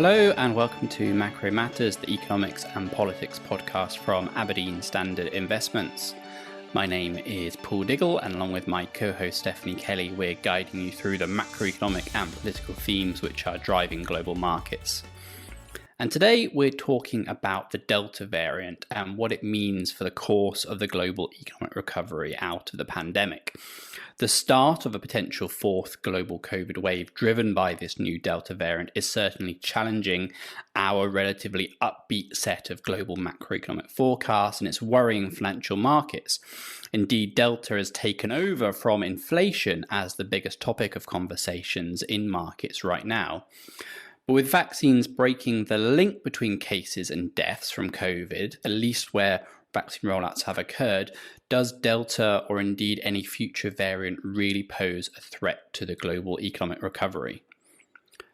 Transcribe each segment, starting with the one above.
Hello and welcome to Macro Matters, the economics and politics podcast from Aberdeen Standard Investments. My name is Paul Diggle, and along with my co-host Stephanie Kelly, we're guiding you through the macroeconomic and political themes which are driving global markets. And today we're talking about the Delta variant and what it means for the course of the global economic recovery out of the pandemic. The start of a potential fourth global COVID wave driven by this new Delta variant is certainly challenging our relatively upbeat set of global macroeconomic forecasts, and it's worrying financial markets. Indeed, Delta has taken over from inflation as the biggest topic of conversations in markets right now. But with vaccines breaking the link between cases and deaths from COVID, at least where vaccine rollouts have occurred, does Delta or indeed any future variant really pose a threat to the global economic recovery?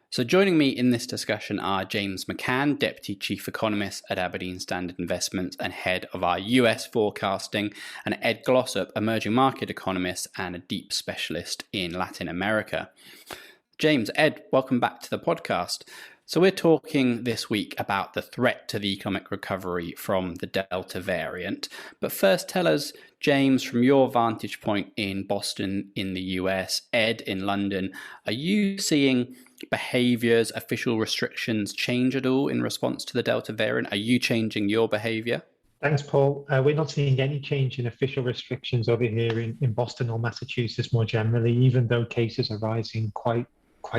So joining me in this discussion are James McCann, Deputy Chief Economist at Aberdeen Standard Investments and Head of our US forecasting, and Ed Glossop, Emerging Market Economist and a deep specialist in Latin America. James, Ed, welcome back to the podcast. So we're talking this week about the threat to the economic recovery from the Delta variant. But first, tell us, James, from your vantage point in Boston in the US, Ed in London, are you seeing behaviours, official restrictions change at all in response to the Delta variant? Are you changing your behaviour? Thanks, Paul. We're not seeing any change in official restrictions over here in Boston or Massachusetts more generally, even though cases are rising quite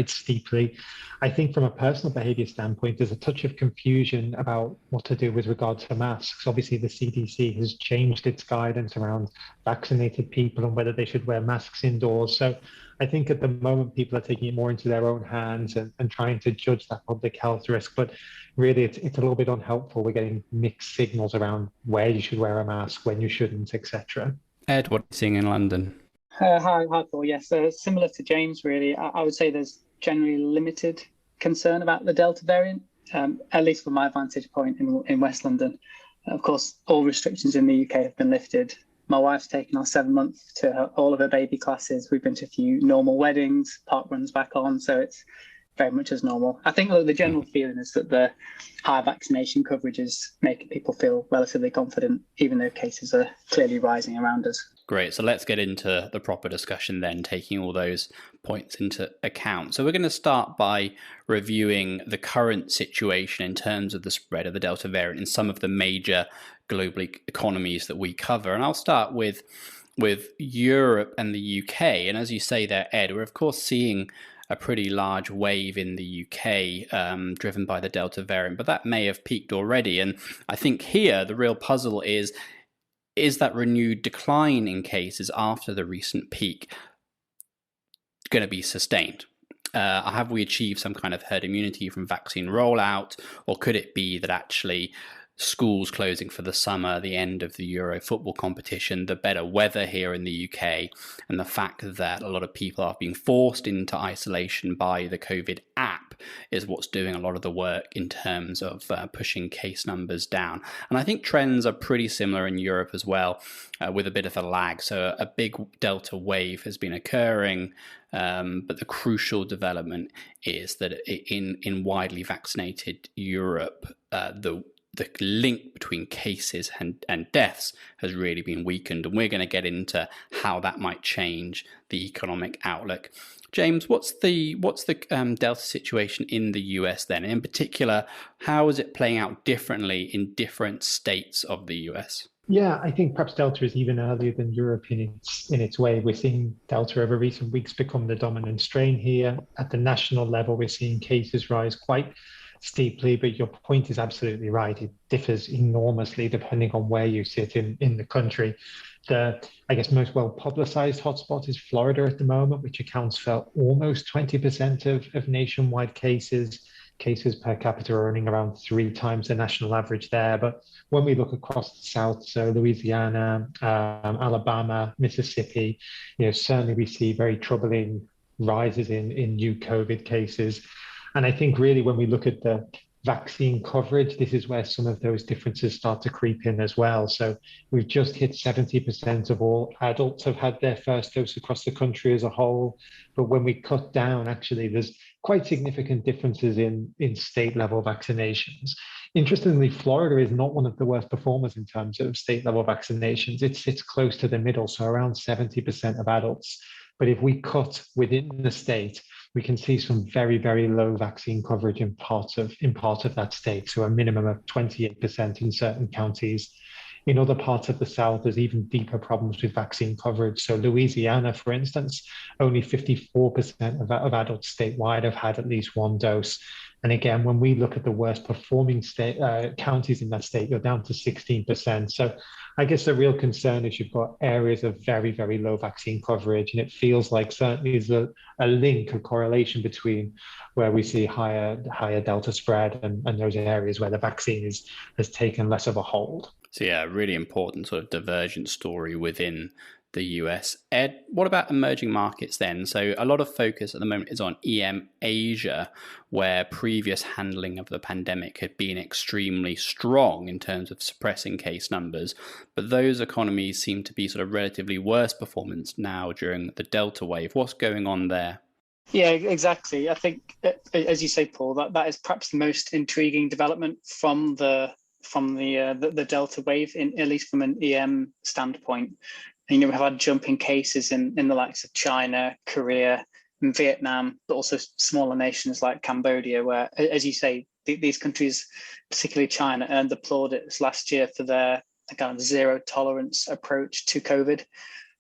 steeply. I think from a personal behavior standpoint, there's a touch of confusion about what to do with regard to masks. Obviously, the CDC has changed its guidance around vaccinated people and whether they should wear masks indoors. So I think at the moment, people are taking it more into their own hands and trying to judge that public health risk. But really, it's a little bit unhelpful. We're getting mixed signals around where you should wear a mask, when you shouldn't, etc. Ed, what are you seeing in London? Hi, Paul. Yes, similar to James, really. I would say there's generally limited concern about the Delta variant, at least from my vantage point in West London. Of course, all restrictions in the UK have been lifted. My wife's taken our 7 months to all of her baby classes. We've been to a few normal weddings, park runs back on, so it's very much as normal. I think the general feeling is that the high vaccination coverage is making people feel relatively confident, even though cases are clearly rising around us. Great. So let's get into the proper discussion then, taking all those points into account. So we're going to start by reviewing the current situation in terms of the spread of the Delta variant in some of the major global economies that we cover. And I'll start with Europe and the UK. And as you say there, Ed, we're of course seeing a pretty large wave in the UK driven by the Delta variant, but that may have peaked already. And I think here the real puzzle is that renewed decline in cases after the recent peak going to be sustained? Have we achieved some kind of herd immunity from vaccine rollout, or could it be that actually schools closing for the summer, the end of the Euro football competition, the better weather here in the UK, and the fact that a lot of people are being forced into isolation by the COVID app is what's doing a lot of the work in terms of pushing case numbers down. And I think trends are pretty similar in Europe as well, with a bit of a lag. So a big Delta wave has been occurring, but the crucial development is that in widely vaccinated Europe, the link between cases and deaths has really been weakened, and we're going to get into how that might change the economic outlook. James, what's the Delta situation in the US then? And in particular, how is it playing out differently in different states of the US? Yeah, I think perhaps Delta is even earlier than Europe in its way. We're seeing Delta over recent weeks become the dominant strain here. At the national level, we're seeing cases rise quite steeply, but your point is absolutely right. It differs enormously depending on where you sit in the country. The, I guess, most well-publicized hotspot is Florida at the moment, which accounts for almost 20% of nationwide cases. Cases per capita are earning around 3 times the national average there. But when we look across the South, so Louisiana, Alabama, Mississippi, certainly we see very troubling rises in new COVID cases. And I think really when we look at the vaccine coverage, this is where some of those differences start to creep in as well. So we've just hit 70% of all adults have had their first dose across the country as a whole. But when we cut down, actually, there's quite significant differences in state level vaccinations. Interestingly, Florida is not one of the worst performers in terms of state level vaccinations. It's close to the middle, so around 70% of adults. But if we cut within the state, we can see some very, very low vaccine coverage in parts of that state. So a minimum of 28% in certain counties. In other parts of the South, there's even deeper problems with vaccine coverage. So Louisiana, for instance, only 54% of adults statewide have had at least one dose. And again, when we look at the worst performing state counties in that state, you're down to 16%. So I guess the real concern is you've got areas of very, very low vaccine coverage. And it feels like certainly there's a link, a correlation between where we see higher Delta spread and those areas where the vaccine has taken less of a hold. So yeah, really important sort of divergent story within the US. Ed, what about emerging markets then? So a lot of focus at the moment is on EM Asia, where previous handling of the pandemic had been extremely strong in terms of suppressing case numbers. But those economies seem to be sort of relatively worse performance now during the Delta wave. What's going on there? Yeah, exactly. I think, as you say, Paul, that is perhaps the most intriguing development from the Delta wave, at least from an EM standpoint. And, we've had jumping cases in the likes of China, Korea, and Vietnam, but also smaller nations like Cambodia, where, as you say, these countries, particularly China, earned the plaudits last year for their kind of zero tolerance approach to COVID,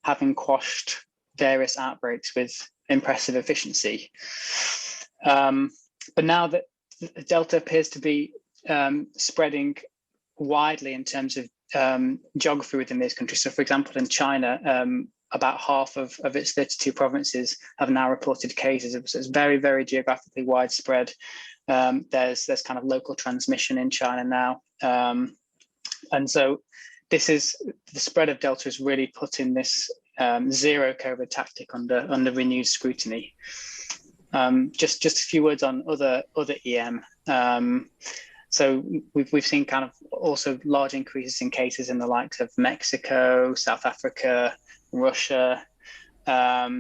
having quashed various outbreaks with impressive efficiency. But now that Delta appears to be spreading widely in terms of geography within these countries. So, for example, in China, about half of its 32 provinces have now reported cases. So it's very, very geographically widespread. There's kind of local transmission in China now. And so this is the spread of Delta is really putting this zero COVID tactic under renewed scrutiny. Just a few words on other EM. So we've seen kind of also large increases in cases in the likes of Mexico, South Africa, Russia. But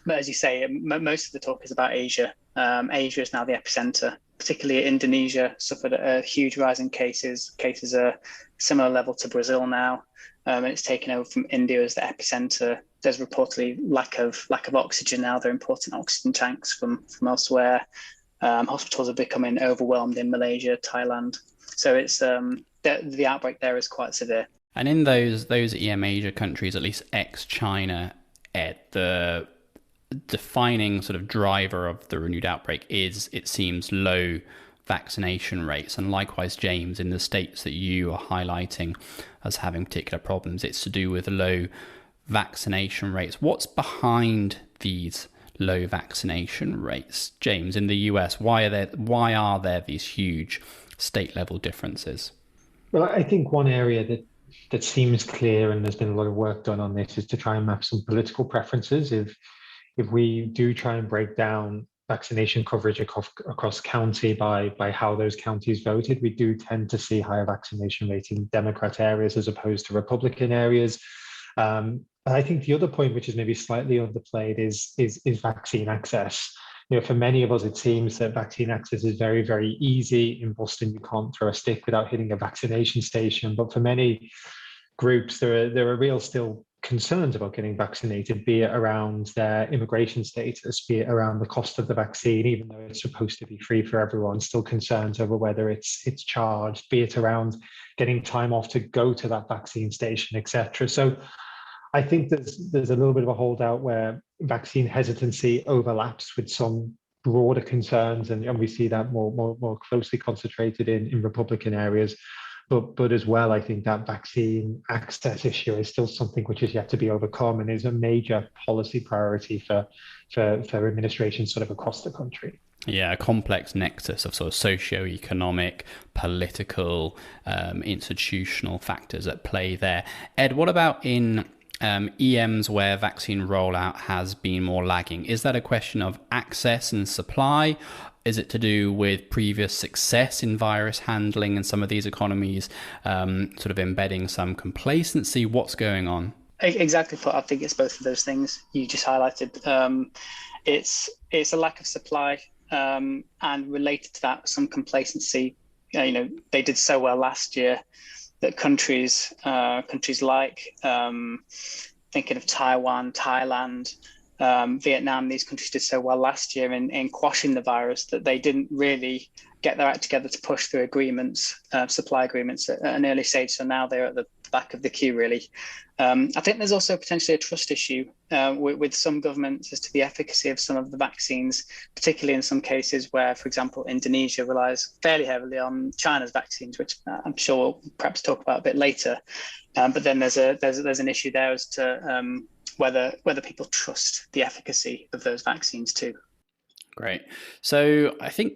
as you say, most of the talk is about Asia. Asia is now the epicenter. Particularly Indonesia suffered a huge rise in cases. Cases are similar level to Brazil now, and it's taken over from India as the epicenter. There's reportedly lack of oxygen now. They're importing oxygen tanks from elsewhere. Hospitals are becoming overwhelmed in Malaysia, Thailand. So it's the outbreak there is quite severe. And in those EM Asia countries, at least ex-China, Ed, the defining sort of driver of the renewed outbreak is, it seems, low vaccination rates. And likewise, James, in the states that you are highlighting as having particular problems, it's to do with low vaccination rates. What's behind these low vaccination rates? James, in the US, why are there these huge state level differences? Well, I think one area that seems clear, and there's been a lot of work done on this, is to try and map some political preferences. If we do try and break down vaccination coverage across county by how those counties voted, we do tend to see higher vaccination rates in Democrat areas as opposed to Republican areas. I think the other point, which is maybe slightly underplayed, is vaccine access. For many of us, it seems that vaccine access is very, very easy. In Boston, you can't throw a stick without hitting a vaccination station. But for many groups, there are real still concerns about getting vaccinated, be it around their immigration status, be it around the cost of the vaccine, even though it's supposed to be free for everyone, still concerns over whether it's charged, be it around getting time off to go to that vaccine station, etc. So I think there's a little bit of a holdout where vaccine hesitancy overlaps with some broader concerns, and we see that more closely concentrated in Republican areas. But as well, I think that vaccine access issue is still something which is yet to be overcome and is a major policy priority for administrations sort of across the country. Yeah, a complex nexus of sort of socio-economic, political, institutional factors at play there. Ed, what about in EMs where vaccine rollout has been more lagging. Is that a question of access and supply? Is it to do with previous success in virus handling and some of these economies sort of embedding some complacency? What's going on? Exactly. I think it's both of those things you just highlighted. It's a lack of supply, and related to that, some complacency. They did so well last year that countries like thinking of Taiwan, Thailand, Vietnam, these countries did so well last year in quashing the virus that they didn't really get their act together to push through agreements, supply agreements at an early stage. So now they're at the back of the queue, really. I think there's also potentially a trust issue with some governments as to the efficacy of some of the vaccines, particularly in some cases where, for example, Indonesia relies fairly heavily on China's vaccines, which I'm sure we'll perhaps talk about a bit later. But then there's an issue there as to whether people trust the efficacy of those vaccines too. Great. So I think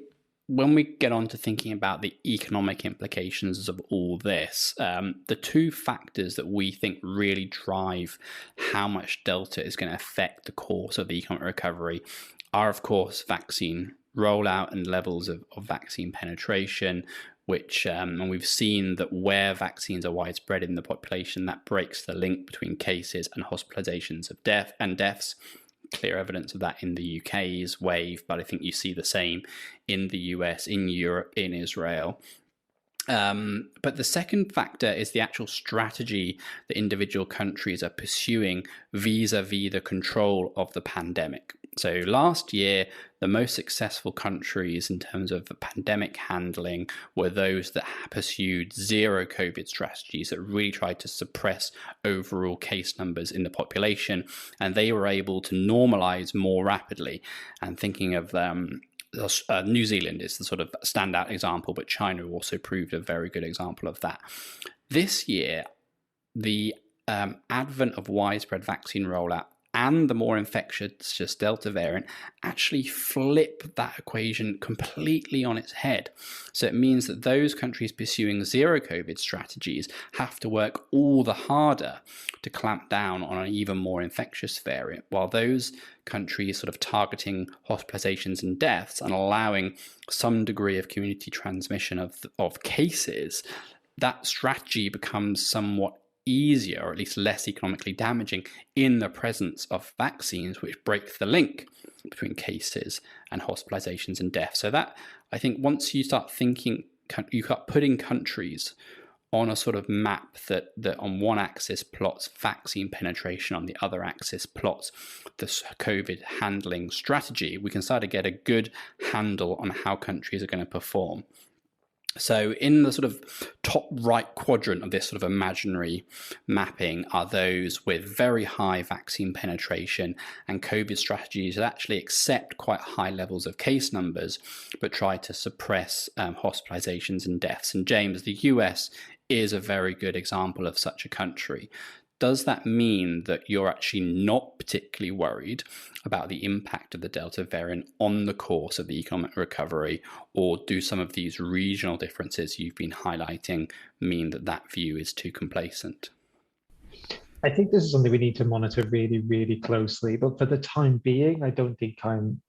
when we get on to thinking about the economic implications of all this, the two factors that we think really drive how much Delta is going to affect the course of the economic recovery are, of course, vaccine rollout and levels of vaccine penetration, which and we've seen that where vaccines are widespread in the population, that breaks the link between cases and hospitalizations of deaths. Clear evidence of that in the UK's wave, but I think you see the same in the US, in Europe, in Israel. But the second factor is the actual strategy that individual countries are pursuing vis-a-vis the control of the pandemic. So last year, the most successful countries in terms of pandemic handling were those that pursued zero COVID strategies that really tried to suppress overall case numbers in the population, and they were able to normalize more rapidly. And thinking of New Zealand is the sort of standout example, but China also proved a very good example of that. This year, the advent of widespread vaccine rollout and the more infectious Delta variant actually flip that equation completely on its head. So it means that those countries pursuing zero COVID strategies have to work all the harder to clamp down on an even more infectious variant, while those countries sort of targeting hospitalizations and deaths and allowing some degree of community transmission of cases, that strategy becomes somewhat easier, or at least less economically damaging, in the presence of vaccines which break the link between cases and hospitalizations and deaths. So that, I think, once you start thinking, you start putting countries on a sort of map that on one axis plots vaccine penetration, on the other axis plots the COVID handling strategy, we can start to get a good handle on how countries are going to perform. So in the sort of top right quadrant of this sort of imaginary mapping are those with very high vaccine penetration and COVID strategies that actually accept quite high levels of case numbers, but try to suppress hospitalizations and deaths. And James, the US is a very good example of such a country. Does that mean that you're actually not particularly worried about the impact of the Delta variant on the course of the economic recovery, or do some of these regional differences you've been highlighting mean that that view is too complacent? I think this is something we need to monitor really, really closely. But for the time being, I don't think I'm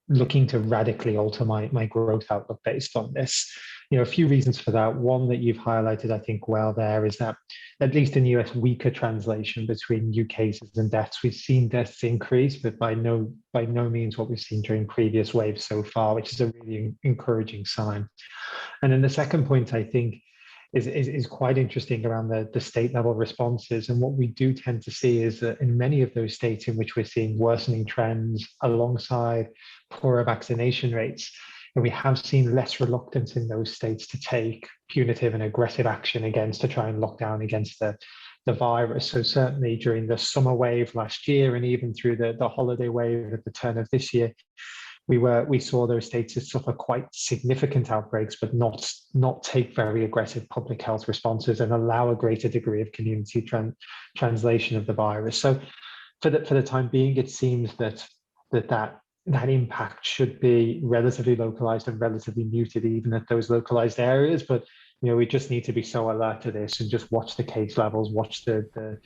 looking to radically alter my growth outlook based on this. A few reasons for that. One that you've highlighted, I think, well there is that, at least in the US, weaker translation between new cases and deaths. We've seen deaths increase, but by no means what we've seen during previous waves so far, which is a really encouraging sign. And then the second point, I think, is quite interesting around the state level responses. And what we do tend to see is that in many of those states in which we're seeing worsening trends alongside poorer vaccination rates, and we have seen less reluctance in those states to take punitive and aggressive action to try and lock down against the virus. So certainly during the summer wave last year, and even through the holiday wave at the turn of this year, we saw those states suffer quite significant outbreaks, but not take very aggressive public health responses and allow a greater degree of community translation of the virus. So for the time being, it seems that impact should be relatively localized and relatively muted even at those localized areas. But we just need to be so alert to this and just watch the case levels, watch the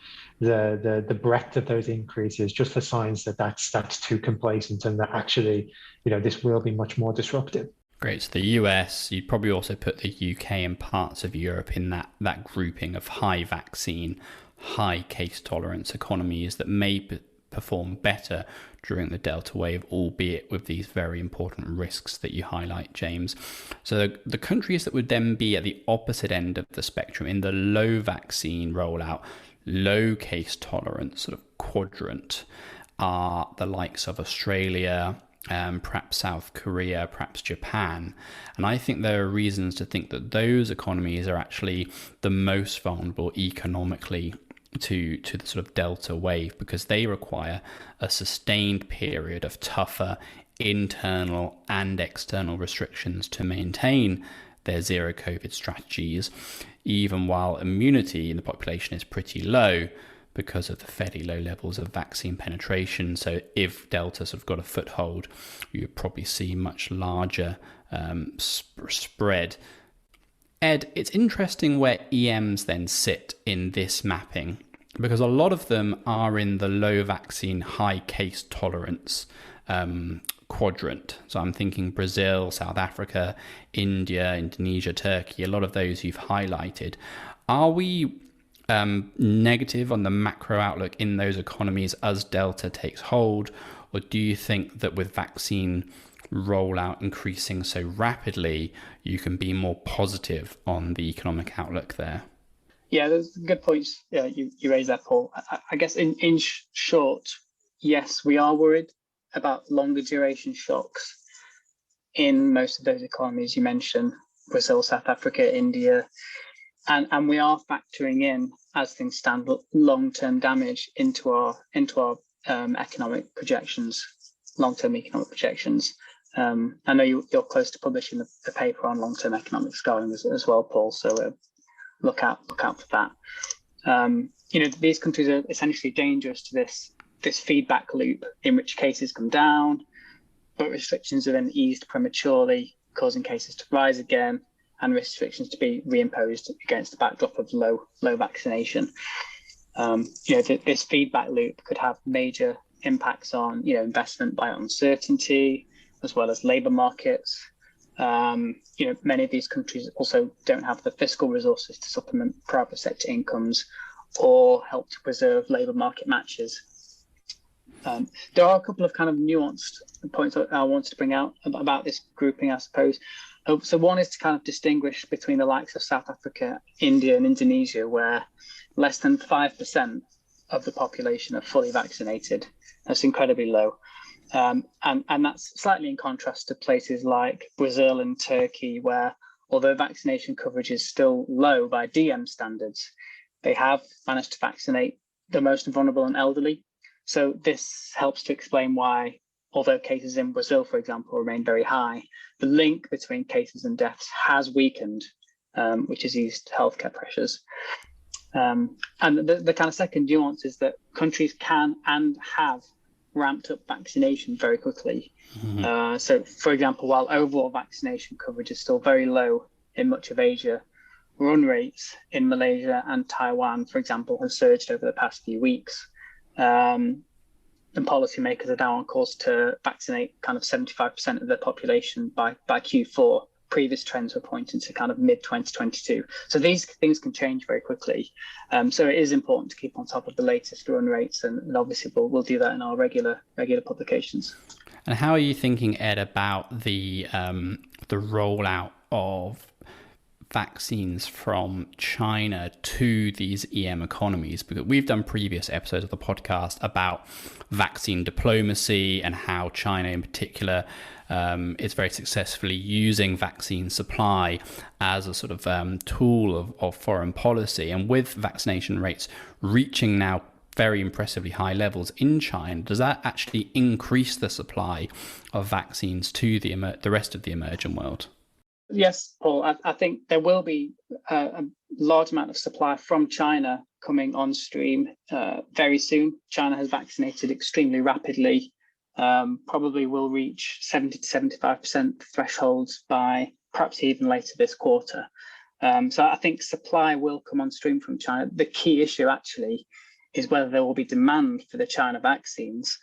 breadth of those increases, just for signs that that's too complacent and that actually, this will be much more disruptive. Great. So the US, you'd probably also put the UK and parts of Europe in that grouping of high vaccine, high case tolerance economies that may perform better during the Delta wave, albeit with these very important risks that you highlight, James. So the countries that would then be at the opposite end of the spectrum, in the low vaccine rollout, low case tolerance sort of quadrant, are the likes of Australia, perhaps South Korea, perhaps Japan. And I think there are reasons to think that those economies are actually the most vulnerable economically to the sort of Delta wave, because they require a sustained period of tougher internal and external restrictions to maintain their zero COVID strategies, even while immunity in the population is pretty low because of the fairly low levels of vaccine penetration. So if Delta sort of got a foothold, you would probably see much larger spread. Ed, it's interesting where EMs then sit in this mapping, because a lot of them are in the low vaccine, high case tolerance quadrant. So I'm thinking Brazil, South Africa, India, Indonesia, Turkey, a lot of those you've highlighted. Are we negative on the macro outlook in those economies as Delta takes hold? Or do you think that with vaccine rollout increasing so rapidly, you can be more positive on the economic outlook there? Yeah, there's good points. Yeah, you raised that, Paul. I guess in short, yes, we are worried about longer duration shocks in most of those economies you mentioned, Brazil, South Africa, India, and we are factoring in, as things stand, long-term damage into our economic projections, long-term economic projections. I know you're close to publishing the paper on long-term economic scarring as well, Paul. So look out for that. These countries are essentially dangerous to this feedback loop in which cases come down, but restrictions are then eased prematurely, causing cases to rise again, and restrictions to be reimposed against the backdrop of low vaccination. This feedback loop could have major impacts on investment by uncertainty, as well as labour markets. Many of these countries also don't have the fiscal resources to supplement private sector incomes or help to preserve labour market matches. There are a couple of kind of nuanced points I wanted to bring out about this grouping, I suppose. So one is to kind of distinguish between the likes of South Africa, India, and Indonesia, where less than 5% of the population are fully vaccinated. That's incredibly low. And that's slightly in contrast to places like Brazil and Turkey, where although vaccination coverage is still low by DM standards, they have managed to vaccinate the most vulnerable and elderly. So this helps to explain why, although cases in Brazil, for example, remain very high, the link between cases and deaths has weakened, which has eased healthcare pressures. And the kind of second nuance is that countries can and have ramped up vaccination very quickly. Mm-hmm. So, for example, while overall vaccination coverage is still very low in much of Asia, run rates in Malaysia and Taiwan, for example, have surged over the past few weeks. And policymakers are now on course to vaccinate kind of 75% of their population by Q4. Previous trends were pointing to kind of mid-2022. So these things can change very quickly. So it is important to keep on top of the latest run rates, and obviously we'll do that in our regular publications. And how are you thinking, Ed, about the rollout of vaccines from China to these EM economies? Because we've done previous episodes of the podcast about vaccine diplomacy and how China in particular is very successfully using vaccine supply as a sort of tool of foreign policy. And with vaccination rates reaching now very impressively high levels in China, does that actually increase the supply of vaccines to the rest of the emerging world? Yes, Paul, I think there will be a large amount of supply from China coming on stream very soon. China has vaccinated extremely rapidly, probably will reach 70 to 75% thresholds by perhaps even later this quarter. So I think supply will come on stream from China. The key issue actually is whether there will be demand for the China vaccines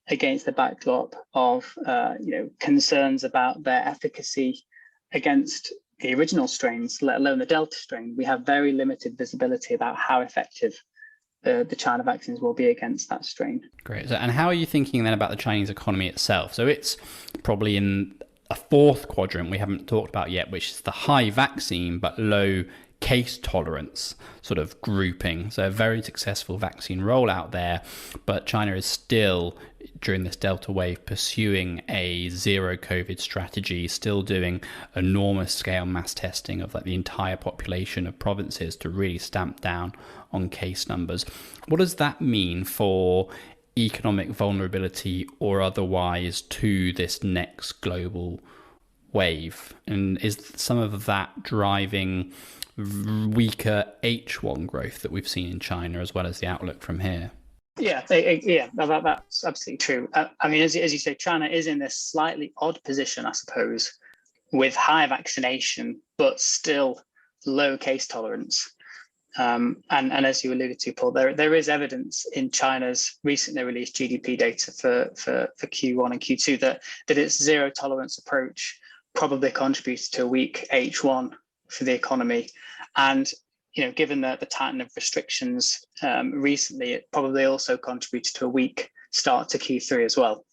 against the backdrop of concerns about their efficacy against the original strains, let alone the Delta strain. We have very limited visibility about how effective the China vaccines will be against that strain. Great. And how are you thinking then about the Chinese economy itself? So it's probably in a fourth quadrant we haven't talked about yet, which is the high vaccine but low case tolerance sort of grouping. So a very successful vaccine rollout there, but China is still, during this Delta wave, pursuing a zero COVID strategy, still doing enormous scale mass testing of like the entire population of provinces to really stamp down on case numbers. What does that mean for economic vulnerability or otherwise to this next global wave? And is some of that driving weaker H1 growth that we've seen in China, as well as the outlook from here? Yeah, that's absolutely true. I mean, as you say, China is in this slightly odd position, I suppose, with high vaccination, but still low case tolerance. And as you alluded to, Paul, there is evidence in China's recently released GDP data for Q1 and Q2 that its zero tolerance approach probably contributes to a weak H1 for the economy. And given the tightening of restrictions recently, it probably also contributes to a weak start to Q3 as well.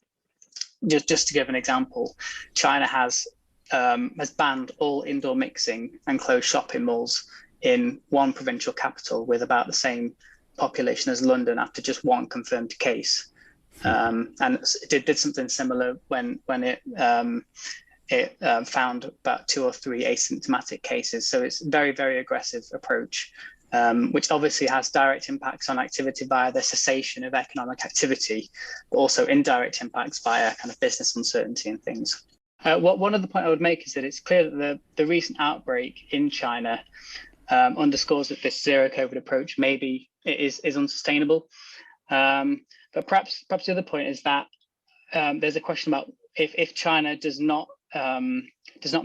Just to give an example, China has banned all indoor mixing and closed shopping malls in one provincial capital with about the same population as London after just one confirmed case. And it did something similar when it found about 2 or 3 asymptomatic cases. So it's a very, very aggressive approach, which obviously has direct impacts on activity via the cessation of economic activity, but also indirect impacts via kind of business uncertainty and things. One other point I would make is that it's clear that the recent outbreak in China underscores that this zero COVID approach maybe is unsustainable. But perhaps the other point is that there's a question about if China does not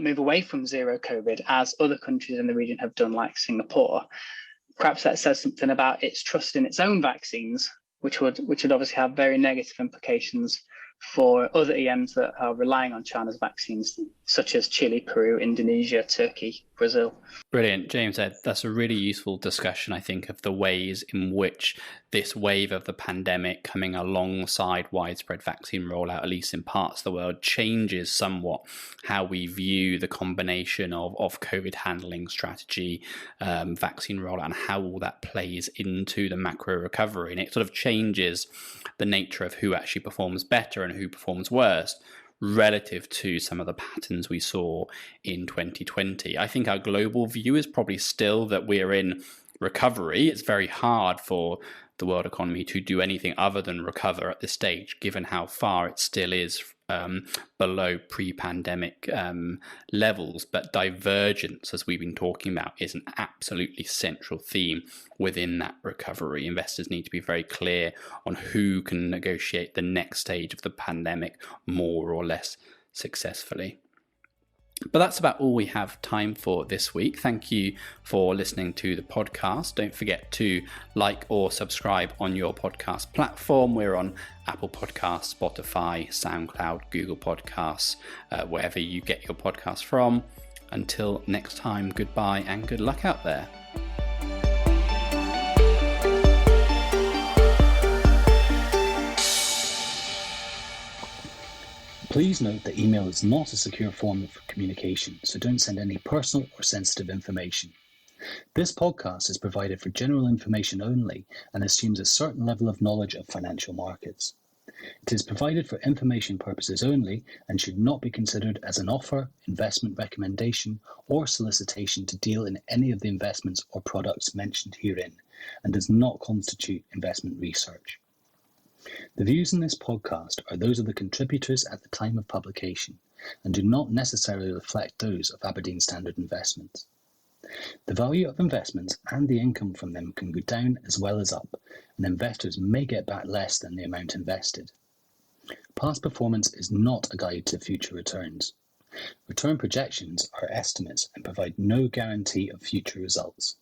move away from zero COVID, as other countries in the region have done, like Singapore, perhaps that says something about its trust in its own vaccines, which would obviously have very negative implications for other EMs that are relying on China's vaccines, such as Chile, Peru, Indonesia, Turkey, Brazil. Brilliant, James. That's a really useful discussion, I think, of the ways in which this wave of the pandemic coming alongside widespread vaccine rollout, at least in parts of the world, changes somewhat how we view the combination of COVID handling strategy, vaccine rollout, and how all that plays into the macro recovery. And it sort of changes the nature of who actually performs better and who performs worse relative to some of the patterns we saw in 2020. I think our global view is probably still that we're in recovery. It's very hard for the world economy to do anything other than recover at this stage, given how far it still is below pre-pandemic levels. But divergence, as we've been talking about, is an absolutely central theme within that recovery. Investors need to be very clear on who can negotiate the next stage of the pandemic more or less successfully. But that's about all we have time for this week. Thank you for listening to the podcast. Don't forget to like or subscribe on your podcast platform. We're on Apple Podcasts, Spotify, SoundCloud, Google Podcasts, wherever you get your podcasts from. Until next time, goodbye and good luck out there. Please note that email is not a secure form of communication, so don't send any personal or sensitive information. This podcast is provided for general information only and assumes a certain level of knowledge of financial markets. It is provided for information purposes only and should not be considered as an offer, investment recommendation, or solicitation to deal in any of the investments or products mentioned herein, and does not constitute investment research. The views in this podcast are those of the contributors at the time of publication and do not necessarily reflect those of Aberdeen Standard Investments. The value of investments and the income from them can go down as well as up, and investors may get back less than the amount invested. Past performance is not a guide to future returns. Return projections are estimates and provide no guarantee of future results.